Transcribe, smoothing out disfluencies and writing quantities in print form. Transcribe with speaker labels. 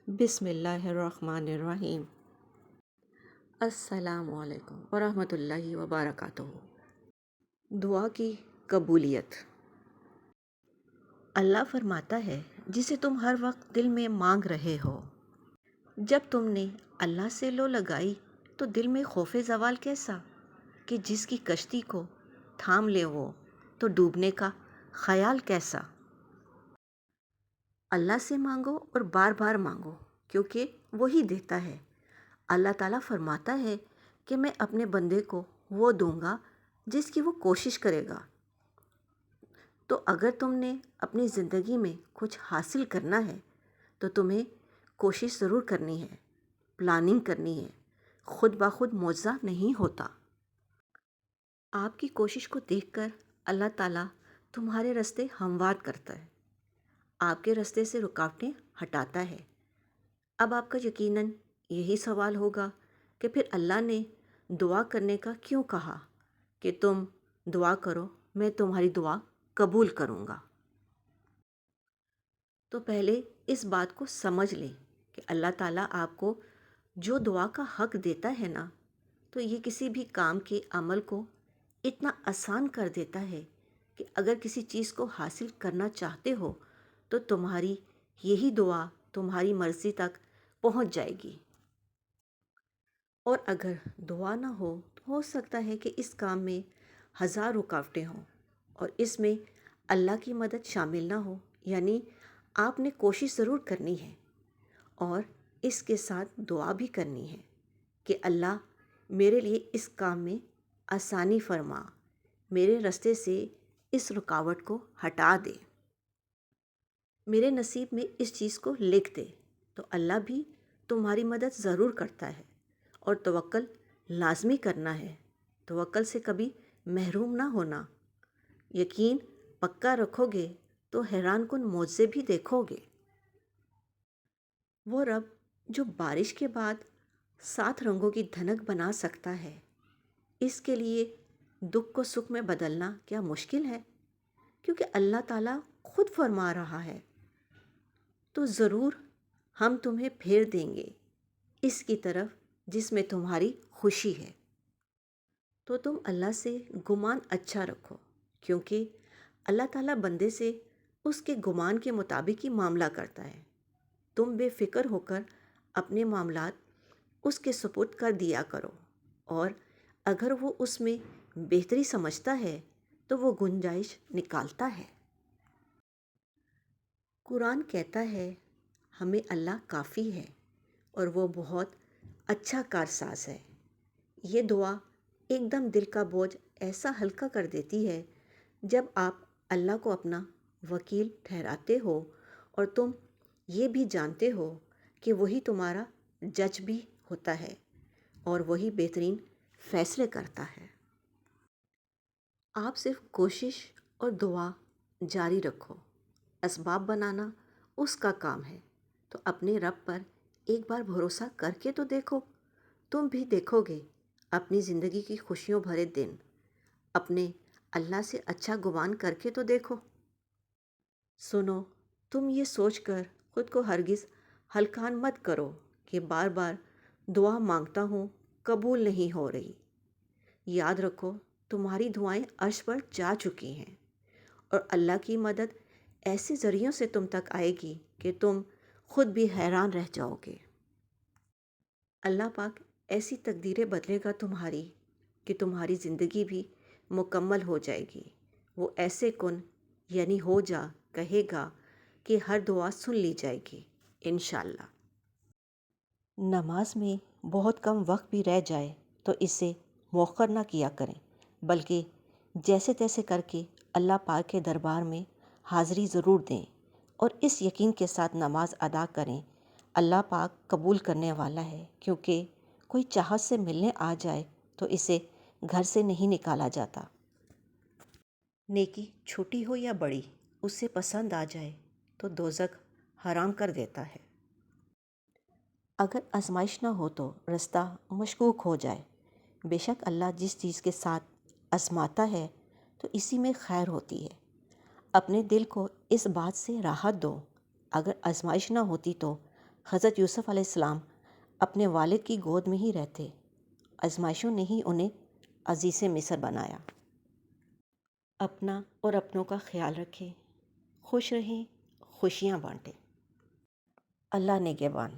Speaker 1: بسم اللہ الرحمن الرحیم۔ السلام علیکم ورحمۃ اللہ وبرکاتہ۔ دعا کی قبولیت۔ اللہ فرماتا ہے جسے تم ہر وقت دل میں مانگ رہے ہو۔ جب تم نے اللہ سے لو لگائی تو دل میں خوف زوال کیسا کہ جس کی کشتی کو تھام لے وہ تو ڈوبنے کا خیال کیسا۔ اللہ سے مانگو اور بار بار مانگو کیونکہ وہی دیتا ہے۔ اللہ تعالیٰ فرماتا ہے کہ میں اپنے بندے کو وہ دوں گا جس کی وہ کوشش کرے گا۔ تو اگر تم نے اپنی زندگی میں کچھ حاصل کرنا ہے تو تمہیں کوشش ضرور کرنی ہے، پلاننگ کرنی ہے۔ خود بخود معجزہ نہیں ہوتا۔ آپ کی کوشش کو دیکھ کر اللہ تعالیٰ تمہارے راستے ہموار کرتا ہے، آپ کے راستے سے رکاوٹیں ہٹاتا ہے۔ اب آپ کا یقیناً یہی سوال ہوگا کہ پھر اللہ نے دعا کرنے کا کیوں کہا کہ تم دعا کرو، میں تمہاری دعا قبول کروں گا۔ تو پہلے اس بات کو سمجھ لیں کہ اللہ تعالیٰ آپ کو جو دعا کا حق دیتا ہے نا، تو یہ کسی بھی کام کے عمل کو اتنا آسان کر دیتا ہے کہ اگر کسی چیز کو حاصل کرنا چاہتے ہو تو تمہاری یہی دعا تمہاری مرضی تک پہنچ جائے گی۔ اور اگر دعا نہ ہو تو ہو سکتا ہے کہ اس کام میں ہزار رکاوٹیں ہوں اور اس میں اللہ کی مدد شامل نہ ہو، یعنی آپ نے کوشش ضرور کرنی ہے اور اس کے ساتھ دعا بھی کرنی ہے کہ اللہ میرے لیے اس کام میں آسانی فرما، میرے راستے سے اس رکاوٹ کو ہٹا دے، میرے نصیب میں اس چیز کو لکھ دے۔ تو اللہ بھی تمہاری مدد ضرور کرتا ہے اور توکل لازمی کرنا ہے۔ توکل سے کبھی محروم نہ ہونا۔ یقین پکا رکھو گے تو حیران کن معجزے بھی دیکھو گے۔ وہ رب جو بارش کے بعد 7 رنگوں کی دھنک بنا سکتا ہے، اس کے لیے دکھ کو سکھ میں بدلنا کیا مشکل ہے؟ کیونکہ اللہ تعالیٰ خود فرما رہا ہے، تو ضرور ہم تمہیں پھیر دیں گے اس کی طرف جس میں تمہاری خوشی ہے۔ تو تم اللہ سے گمان اچھا رکھو کیونکہ اللہ تعالیٰ بندے سے اس کے گمان کے مطابق ہی معاملہ کرتا ہے۔ تم بے فکر ہو کر اپنے معاملات اس کے سپرد کر دیا کرو، اور اگر وہ اس میں بہتری سمجھتا ہے تو وہ گنجائش نکالتا ہے۔ قرآن کہتا ہے ہمیں اللہ کافی ہے اور وہ بہت اچھا کارساز ہے۔ یہ دعا ایک دم دل کا بوجھ ایسا ہلکا کر دیتی ہے جب آپ اللہ کو اپنا وکیل ٹھہراتے ہو اور تم یہ بھی جانتے ہو کہ وہی تمہارا جج بھی ہوتا ہے اور وہی بہترین فیصلے کرتا ہے۔ آپ صرف کوشش اور دعا جاری رکھو، اسباب بنانا اس کا کام ہے۔ تو اپنے رب پر ایک بار بھروسہ کر کے تو دیکھو، تم بھی دیکھو گے اپنی زندگی کی خوشیوں بھرے دن۔ اپنے اللہ سے اچھا گمان کر کے تو دیکھو۔ سنو، تم یہ سوچ کر خود کو ہرگز ہلکان مت کرو کہ بار بار دعا مانگتا ہوں قبول نہیں ہو رہی۔ یاد رکھو تمہاری دعائیں عرش پر جا چکی ہیں اور اللہ کی مدد ایسے ذریعوں سے تم تک آئے گی کہ تم خود بھی حیران رہ جاؤ گے۔ اللہ پاک ایسی تقدیریں بدلے گا تمہاری کہ تمہاری زندگی بھی مکمل ہو جائے گی۔ وہ ایسے کن یعنی ہو جا کہے گا کہ ہر دعا سن لی جائے گی انشاءاللہ۔ نماز میں بہت کم وقت بھی رہ جائے تو اسے مؤخر نہ کیا کریں، بلکہ جیسے تیسے کر کے اللہ پاک کے دربار میں حاضری ضرور دیں اور اس یقین کے ساتھ نماز ادا کریں اللہ پاک قبول کرنے والا ہے، کیونکہ کوئی چاہت سے ملنے آ جائے تو اسے گھر سے نہیں نکالا جاتا۔ نیکی چھوٹی ہو یا بڑی، اسے پسند آ جائے تو دوزخ حرام کر دیتا ہے۔ اگر آزمائش نہ ہو تو رستہ مشکوک ہو جائے۔ بے شک اللہ جس چیز کے ساتھ آزماتا ہے تو اسی میں خیر ہوتی ہے۔ اپنے دل کو اس بات سے راحت دو، اگر آزمائش نہ ہوتی تو حضرت یوسف علیہ السلام اپنے والد کی گود میں ہی رہتے، آزمائشوں نے ہی انہیں عزیز مصر بنایا۔ اپنا اور اپنوں کا خیال رکھیں، خوش رہیں، خوشیاں بانٹیں۔ اللہ نگہبان۔